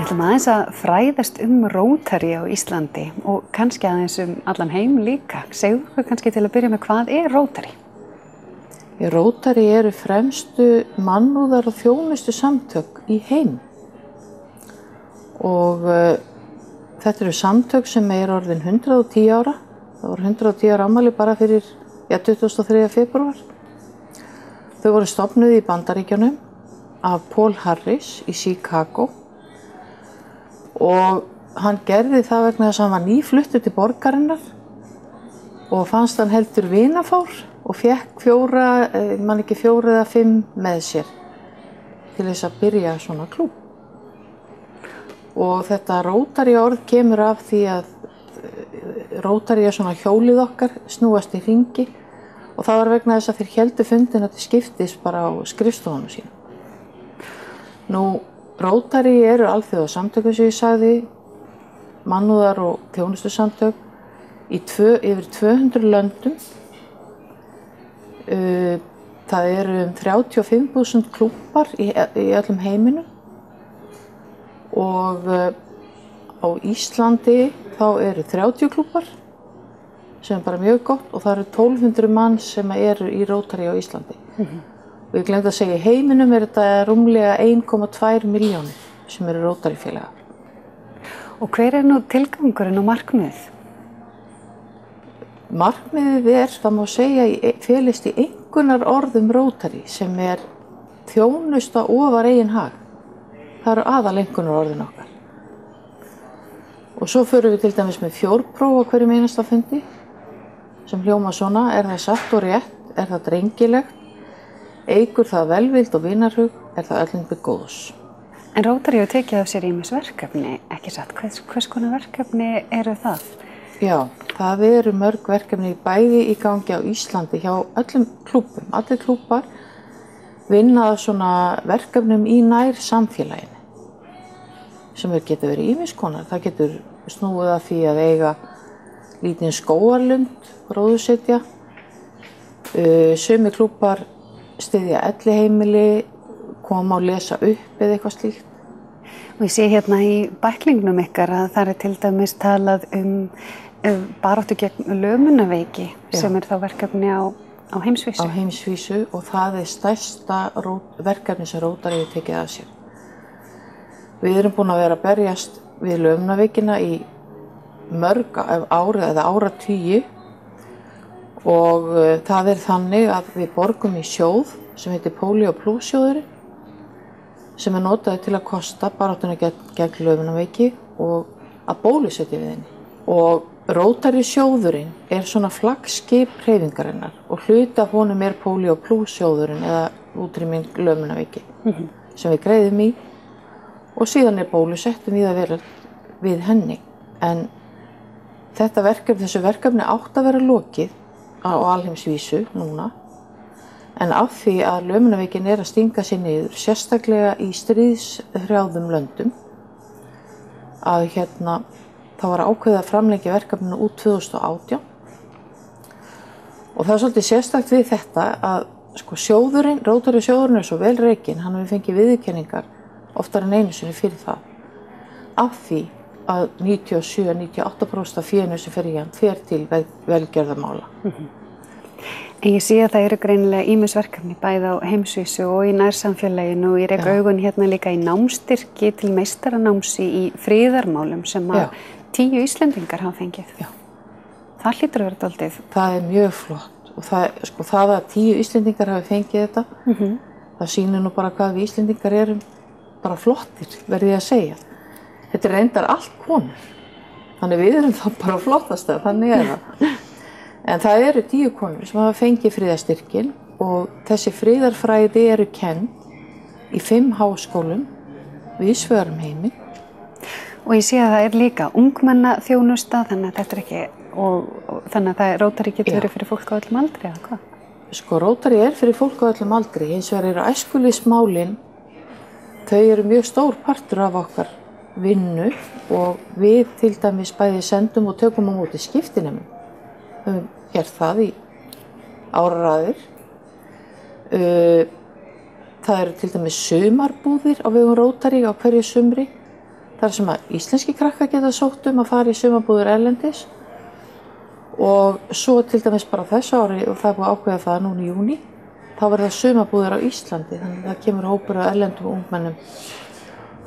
ætlum aðeins að fræðast Rotary á Íslandi og kannski aðeins allan heim líka. Segðu okkur kannski til að byrja með hvað Rotary? Rotary eru fremstu mannúðar- og þjónustu samtök í heim. Og þetta eru samtök sem orðin 110 ára. Það voru 110 ára afmæli bara fyrir 23. febrúar. Þau voru stofnuð í Bandaríkjunum af Paul Harris í Chicago. Og hann gerði það vegna þess að hann var nýfluttur til borgarinnar og fannst hann heldur vinafár og fékk 4 eða 5 með sér til þess að byrja svona klúbb. Og þetta Rotary orð kemur af því að Rotary svona hjólið okkar, snúast í hringi, og það var vegna þess að þeir héldu fundina til skiptis bara á skrifstofunum sínum. Nú, Rotary eru alþjóðasamtök, sem ég sagði, mannúðar- og þjónustusamtök í yfir 200 löndum. Það eru 35.000 klúbbar í öllum heiminum og á Íslandi þá eru 30 klúbbar sem bara mjög gott og það eru 1200 manns sem eru í Rotary á Íslandi. Og ég glemdi að segja, í heiminum þetta rúmlega 1,2 milljónir sem eru Rotary-félagar. Og hver nú tilgangurinn og markmiðið? Markmiðið það má segja, felist í einkunnarorðum Rotary sem þjónusta ofar eigin hag. Það eru aðaleinkunnarorðin okkar. Og svo förum við til dæmis með fjórpróf á hverjum einasta fundi sem hljóma svona: er það satt og rétt? Er það drengilegt? Eykur það velvild og vinarhug? Er það öllum til góðs? En Rotary hefur tekið af sér ýmis verkefni, ekki satt? Hvers konar verkefni eru það? Já, það eru mörg verkefni bæði í gangi á Íslandi hjá öllum klúbbum. Allir klúbbar vinna að svona verkefnum í nær samfélaginu sem getur verið ýmiss konar. Það getur snúið að því að eiga lítinn skógarlund, gróðursetja. Sumir klúbbar styðja elliheimili, koma og lesa upp eða eitthvað slíkt. Og ég sé hérna í bæklingnum ykkar að það til dæmis talað baráttu gegn lömunarveiki sem þá verkefni á heimsvísu. Á heimsvísu, og það stærsta verkefni sem Rotary hefur tekið af sér. Við erum búin að vera að berjast við lömunarveikina í mörg ár eða áratugi og það þannig að við borgum í sjóð sem heitir Polio Plus sjóðurinn, sem notaður til að kosta baráttuna gegn lömunarveiki og að bólusetja við henni. Og Rotary sjóðurinn svona flaggskip hreyfingarinnar og hluti af honum Polio Plus sjóðurinn eða útrýming lömunarveiki sem við greiðum í, og síðan bólusettum við henni. En þessu verkefni átt að vera lokið á alheimsvísu núna, en af því að lömunarveikin að stinga sér niður, sérstaklega í stríðshrjáðum löndum, að það var ákveðið að framlengja verkefninu út 2018. Og það svolítið sérstakt við þetta að sjóðurinn, Rotary sjóðurinn svo vel rekinn, hann hefur fengið viðurkenningar oftar en einu sinni fyrir það, af því að 97–98% af fénu sem fer í hann fer til velgjörðarmála. En ég sé að það eru greinilega ýmis verkefni bæði á heimsvísu og í nærsamfélaginu, og ég rek augun hérna líka í námsstyrki til meistaranámsi í friðarmálum sem 10 Íslendingar hafa fengið. Já. Það hlýtur að vera dálítið. Það mjög flott, og það að 10 Íslendingar hafi fengið þetta, það sýnir nú bara hvað við Íslendingar erum bara flottir, verði ég að segja. Þetta reyndar allt konur, þannig við erum þá bara flottastar, þannig það. En það eru 10 konur sem hafa fengið friðarstyrkin, og þessi friðarfræði eru kennd í 5 háskólum víðsvegar um heiminn. Og ég sé að það líka ungmennaþjónusta, þannig að þetta ekki, og þannig að Rotary getur verið fyrir fólk á öllum aldri, eða hvað? Rotary fyrir fólk á öllum aldri, hins vegar eru æskulýðsmálin, þau eru mjög stór partur af okkar vinnu, og við til dæmis bæði sendum og tökum á móti skiptinemum. Við höfum gert það í áraraðir. Það eru til dæmis sumarbúðir á vegum Rotary á hverju sumri, þar sem að íslenski krakkar geta sótt að fara í sumarbúðir erlendis og svo til dæmis bara þessu ári og það er búið að ákveða það núna í júní, þá verða sumarbúðir á Íslandi, þannig að það kemur hópur af erlendum ungmennum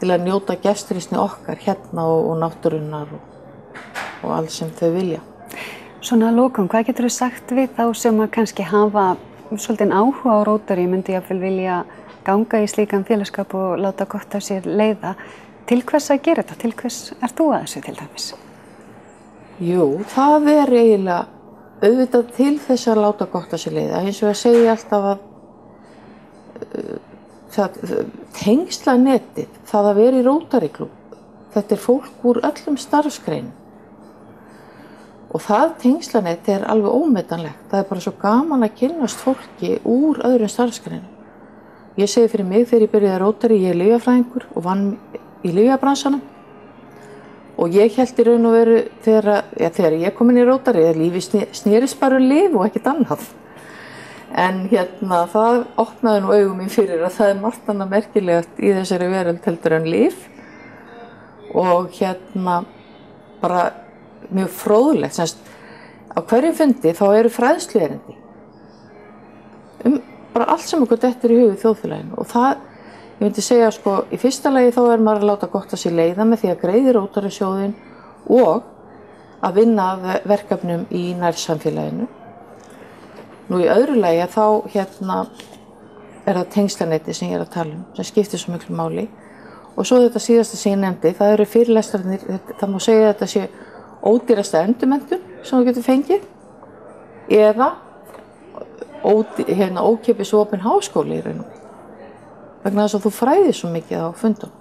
til að njóta gestrisni okkar hérna og náttúrunnar og allt sem þau vilja. Svona að lokum, hvað getur þú sagt við þá sem að kannski hafa svolítið áhuga á Rotary, myndi jafnvel vilja ganga í slíkan félagsskap og láta gott af sér leiða? Til hvers að gera þetta? Til hvers ert þú að þessu til dæmis? Jú, það eiginlega auðvitað til þess að láta gott af sér leiða. Eins og að segja alltaf að tengslanetið, það að vera í Rotary klúbb, þetta fólk úr öllum starfsgreinum. Og það tengslanett alveg ómetanlegt. Það bara svo gaman að kynnast fólki úr öðrum starfsgreinum. Ég segi fyrir mig þegar ég byrjaði Rotary, ég lyfjafræðingur og vann í lyfjabransanum. Og ég hélt í raun og veru þegar ég kom inn í Rotary að lífi snerist bara lyf og ekkert annað. En það opnaði nú augum mín fyrir að það margt annað merkilegt í þessari veröld heldur en lyf. Og bara mjög fróðlegt, á hverjum fundi þá eru fræðsluerindi bara allt sem okkur dettur í hug í þjóðfélaginu og það, ég myndi segja í fyrsta lagi þá maður að láta gott að sér leiða með því að greiða Rotary-sjóðinn og að vinna að verkefnum í nærsamfélaginu. Nú í öðru lagi þá það tengslanetti sem ég að tala sem skiptir svo miklu máli og svo þetta síðasta sem ég nefndi, það eru fyrirlestrarnir, það má segja að þetta sé ódýrasta endurmenntun sem þú getur fengið eða ókeypis opinn háskóli í raun og veru. Vegna þess að þú fræðir svo mikið á fundum.